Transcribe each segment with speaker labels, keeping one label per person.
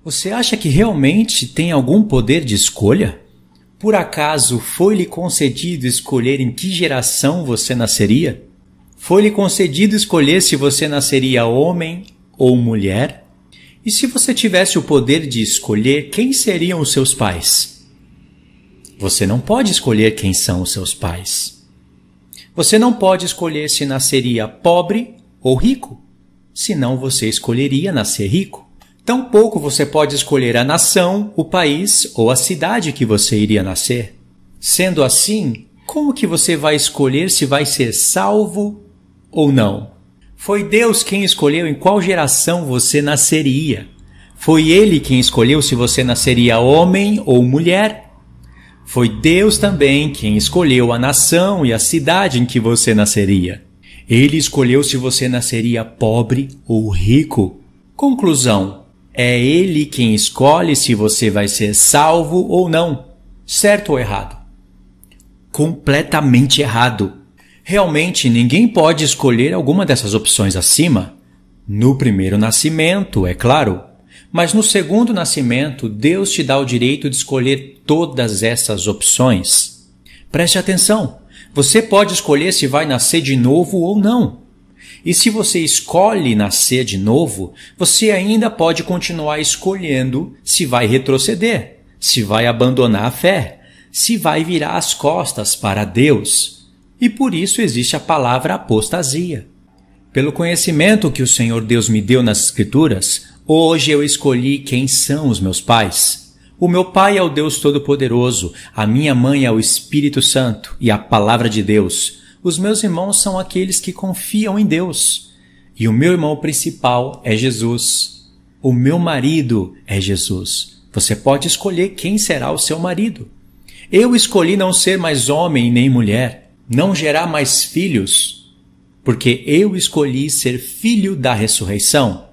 Speaker 1: Você acha que realmente tem algum poder de escolha? Por acaso foi-lhe concedido escolher em que geração você nasceria? Foi-lhe concedido escolher se você nasceria homem ou mulher? E se você tivesse o poder de escolher, quem seriam os seus pais? Você não pode escolher quem são os seus pais. Você não pode escolher se nasceria pobre ou rico, senão você escolheria nascer rico. Tampouco você pode escolher a nação, o país ou a cidade que você iria nascer. Sendo assim, como que você vai escolher se vai ser salvo ou não? Foi Deus quem escolheu em qual geração você nasceria. Foi Ele quem escolheu se você nasceria homem ou mulher. Foi Deus também quem escolheu a nação e a cidade em que você nasceria. Ele escolheu se você nasceria pobre ou rico. Conclusão: é Ele quem escolhe se você vai ser salvo ou não. Certo ou errado? Completamente errado. Realmente ninguém pode escolher alguma dessas opções acima. No primeiro nascimento, é claro. Mas no segundo nascimento, Deus te dá o direito de escolher todas essas opções. Preste atenção. Você pode escolher se vai nascer de novo ou não. E se você escolhe nascer de novo, você ainda pode continuar escolhendo se vai retroceder, se vai abandonar a fé, se vai virar as costas para Deus. E por isso existe a palavra apostasia. Pelo conhecimento que o Senhor Deus me deu nas Escrituras, hoje eu escolhi quem são os meus pais. O meu pai é o Deus Todo-Poderoso, a minha mãe é o Espírito Santo e a Palavra de Deus. Os meus irmãos são aqueles que confiam em Deus. E o meu irmão principal é Jesus. O meu marido é Jesus. Você pode escolher quem será o seu marido. Eu escolhi não ser mais homem nem mulher, não gerar mais filhos, porque eu escolhi ser filho da ressurreição.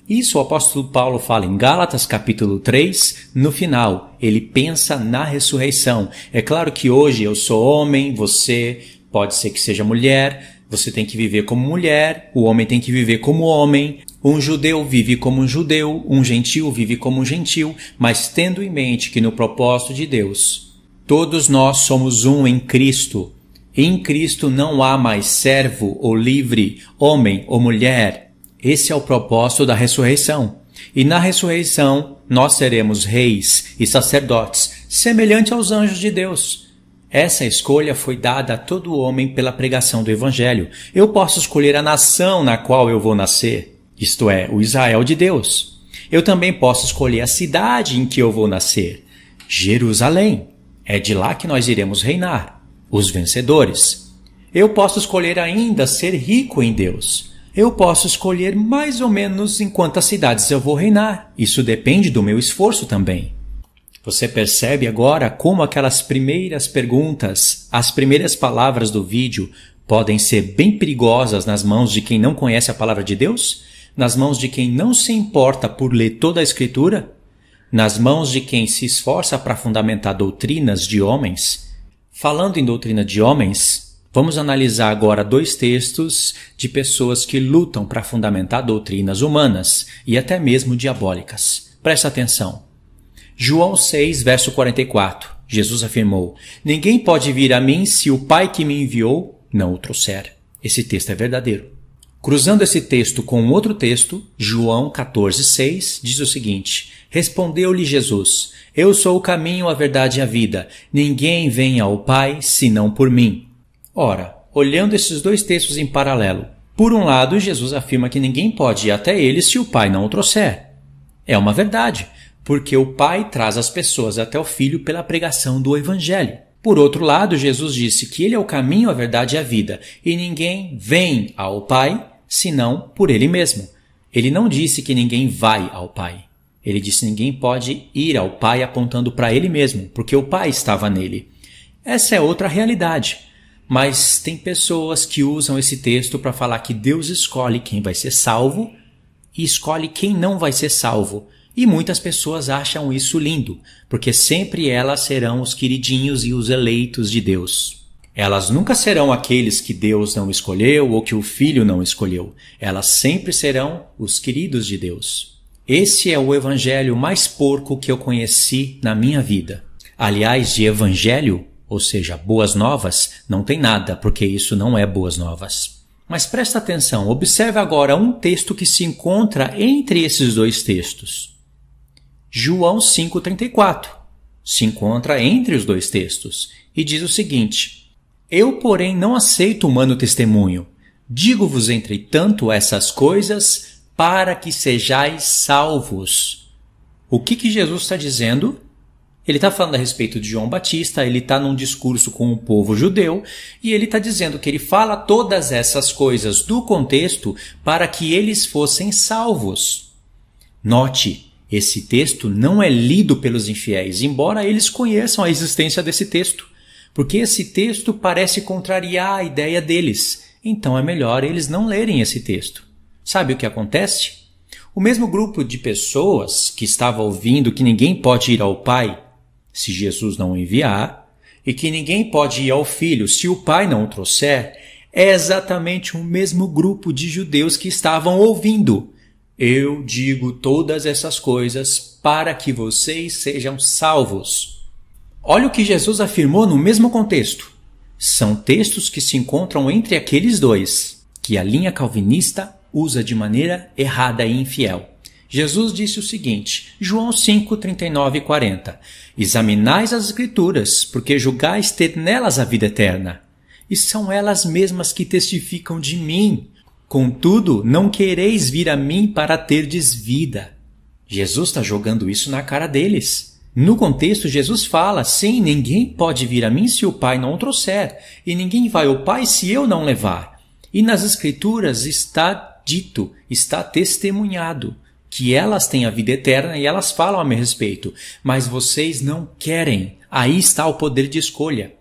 Speaker 1: Isso o apóstolo Paulo fala em Gálatas capítulo 3, no final. Ele pensa na ressurreição. É claro que hoje eu sou homem, você pode ser que seja mulher, você tem que viver como mulher, o homem tem que viver como homem, um judeu vive como um judeu, um gentil vive como um gentil, mas tendo em mente que no propósito de Deus, todos nós somos um em Cristo. Em Cristo não há mais servo ou livre, homem ou mulher. Esse é o propósito da ressurreição. E na ressurreição nós seremos reis e sacerdotes, semelhante aos anjos de Deus. Essa escolha foi dada a todo homem pela pregação do Evangelho. Eu posso escolher a nação na qual eu vou nascer, isto é, o Israel de Deus. Eu também posso escolher a cidade em que eu vou nascer, Jerusalém. É de lá que nós iremos reinar, os vencedores. Eu posso escolher ainda ser rico em Deus. Eu posso escolher mais ou menos em quantas cidades eu vou reinar. Isso depende do meu esforço também. Você percebe agora como aquelas primeiras perguntas, as primeiras palavras do vídeo podem ser bem perigosas nas mãos de quem não conhece a palavra de Deus? Nas mãos de quem não se importa por ler toda a Escritura? Nas mãos de quem se esforça para fundamentar doutrinas de homens? Falando em doutrina de homens, vamos analisar agora dois textos de pessoas que lutam para fundamentar doutrinas humanas e até mesmo diabólicas. Presta atenção. João 6, verso 44, Jesus afirmou: ninguém pode vir a mim se o Pai que me enviou não o trouxer. Esse texto é verdadeiro. Cruzando esse texto com outro texto, João 14, 6, diz o seguinte: respondeu-lhe Jesus: eu sou o caminho, a verdade e a vida. Ninguém vem ao Pai senão por mim. Ora, olhando esses dois textos em paralelo, por um lado, Jesus afirma que ninguém pode ir até ele se o Pai não o trouxer. É uma verdade, porque o Pai traz as pessoas até o Filho pela pregação do Evangelho. Por outro lado, Jesus disse que Ele é o caminho, a verdade e a vida, e ninguém vem ao Pai senão por Ele mesmo. Ele não disse que ninguém vai ao Pai. Ele disse que ninguém pode ir ao Pai apontando para Ele mesmo, porque o Pai estava nele. Essa é outra realidade. Mas tem pessoas que usam esse texto para falar que Deus escolhe quem vai ser salvo e escolhe quem não vai ser salvo. E muitas pessoas acham isso lindo, porque sempre elas serão os queridinhos e os eleitos de Deus. Elas nunca serão aqueles que Deus não escolheu ou que o Filho não escolheu. Elas sempre serão os queridos de Deus. Esse é o evangelho mais porco que eu conheci na minha vida. Aliás, de evangelho, ou seja, boas novas, não tem nada, porque isso não é boas novas. Mas presta atenção, observe agora um texto que se encontra entre esses dois textos. João 5,34 se encontra entre os dois textos e diz o seguinte: Eu, porém, não aceito humano testemunho. Digo-vos, entretanto, essas coisas para que sejais salvos. O que Jesus está dizendo? Ele está falando a respeito de João Batista, ele está num discurso com o povo judeu, e ele está dizendo que ele fala todas essas coisas do contexto para que eles fossem salvos. Note, esse texto não é lido pelos infiéis, embora eles conheçam a existência desse texto, porque esse texto parece contrariar a ideia deles, então é melhor eles não lerem esse texto. Sabe o que acontece? O mesmo grupo de pessoas que estava ouvindo que ninguém pode ir ao Pai se Jesus não o enviar, e que ninguém pode ir ao Filho se o Pai não o trouxer, é exatamente o mesmo grupo de judeus que estavam ouvindo: Eu digo todas essas coisas para que vocês sejam salvos. Olha o que Jesus afirmou no mesmo contexto. São textos que se encontram entre aqueles dois, que a linha calvinista usa de maneira errada e infiel. Jesus disse o seguinte, João 5, 39 e 40. Examinais as Escrituras, porque julgais ter nelas a vida eterna. E são elas mesmas que testificam de mim. Contudo, não quereis vir a mim para terdes vida. Jesus está jogando isso na cara deles. No contexto, Jesus fala, sim, ninguém pode vir a mim se o Pai não o trouxer, e ninguém vai ao Pai se eu não levar. E nas Escrituras está dito, está testemunhado, que elas têm a vida eterna e elas falam a meu respeito, mas vocês não querem. Aí está o poder de escolha.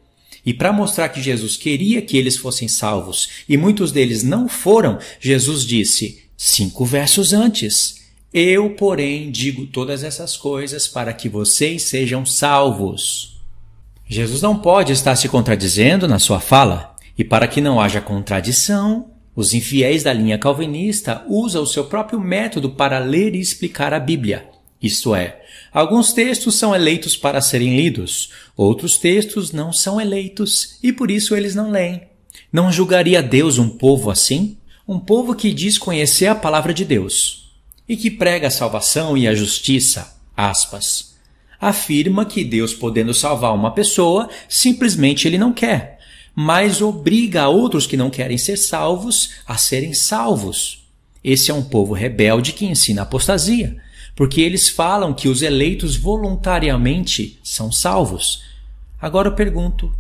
Speaker 1: E para mostrar que Jesus queria que eles fossem salvos, e muitos deles não foram, Jesus disse, 5 versos antes, Eu, porém, digo todas essas coisas para que vocês sejam salvos. Jesus não pode estar se contradizendo na sua fala, e para que não haja contradição, os infiéis da linha calvinista usam o seu próprio método para ler e explicar a Bíblia. Isto é, alguns textos são eleitos para serem lidos, outros textos não são eleitos e por isso eles não leem. Não julgaria Deus um povo assim? Um povo que diz conhecer a palavra de Deus e que prega a salvação e a justiça, aspas, afirma que Deus, podendo salvar uma pessoa, simplesmente ele não quer, mas obriga a outros que não querem ser salvos a serem salvos. Esse é um povo rebelde que ensina apostasia, porque eles falam que os eleitos voluntariamente são salvos. Agora eu pergunto,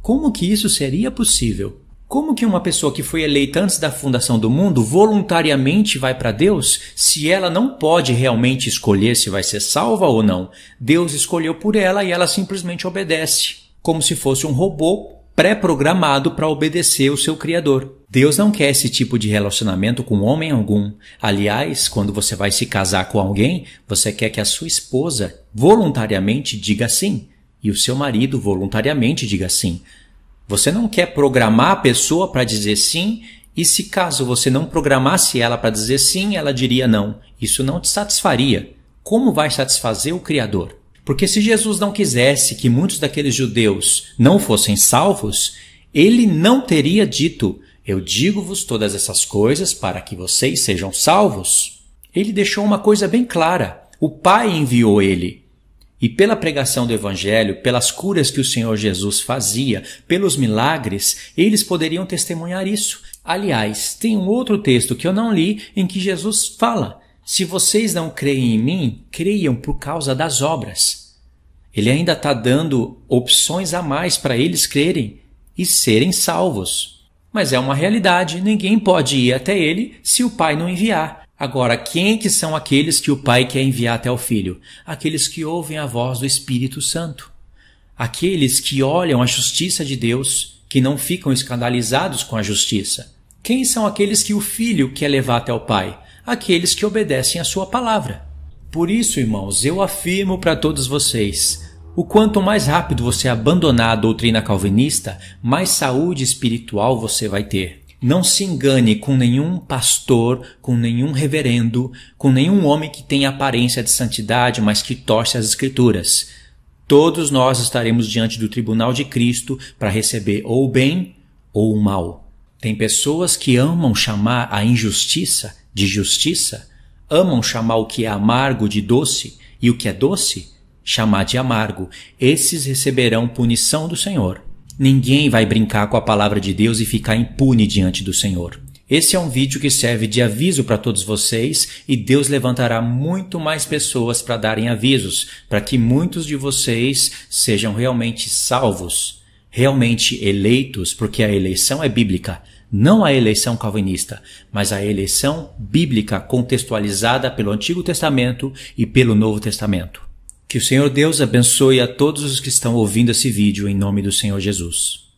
Speaker 1: como que isso seria possível? Como que uma pessoa que foi eleita antes da fundação do mundo voluntariamente vai para Deus se ela não pode realmente escolher se vai ser salva ou não? Deus escolheu por ela e ela simplesmente obedece, como se fosse um robô pré-programado para obedecer o seu Criador. Deus não quer esse tipo de relacionamento com homem algum. Aliás, quando você vai se casar com alguém, você quer que a sua esposa voluntariamente diga sim e o seu marido voluntariamente diga sim. Você não quer programar a pessoa para dizer sim e se caso você não programasse ela para dizer sim, ela diria não. Isso não te satisfaria. Como vai satisfazer o Criador? Porque se Jesus não quisesse que muitos daqueles judeus não fossem salvos, ele não teria dito, eu digo-vos todas essas coisas para que vocês sejam salvos. Ele deixou uma coisa bem clara, o Pai enviou ele. E pela pregação do Evangelho, pelas curas que o Senhor Jesus fazia, pelos milagres, eles poderiam testemunhar isso. Aliás, tem um outro texto que eu não li em que Jesus fala, se vocês não creem em mim, creiam por causa das obras. Ele ainda está dando opções a mais para eles crerem e serem salvos. Mas é uma realidade, ninguém pode ir até ele se o Pai não enviar. Agora, quem que são aqueles que o Pai quer enviar até o Filho? Aqueles que ouvem a voz do Espírito Santo. Aqueles que olham a justiça de Deus, que não ficam escandalizados com a justiça. Quem são aqueles que o Filho quer levar até o Pai? Aqueles que obedecem a sua palavra. Por isso, irmãos, eu afirmo para todos vocês, o quanto mais rápido você abandonar a doutrina calvinista, mais saúde espiritual você vai ter. Não se engane com nenhum pastor, com nenhum reverendo, com nenhum homem que tenha aparência de santidade, mas que torce as Escrituras. Todos nós estaremos diante do tribunal de Cristo para receber ou o bem ou o mal. Tem pessoas que amam chamar a injustiça de justiça, amam chamar o que é amargo de doce e o que é doce chamar de amargo. Esses receberão punição do Senhor. Ninguém vai brincar com a palavra de Deus e ficar impune diante do Senhor. Esse é um vídeo que serve de aviso para todos vocês e Deus levantará muito mais pessoas para darem avisos, para que muitos de vocês sejam realmente salvos, realmente eleitos, porque a eleição é bíblica. Não a eleição calvinista, mas a eleição bíblica contextualizada pelo Antigo Testamento e pelo Novo Testamento. Que o Senhor Deus abençoe a todos os que estão ouvindo esse vídeo em nome do Senhor Jesus.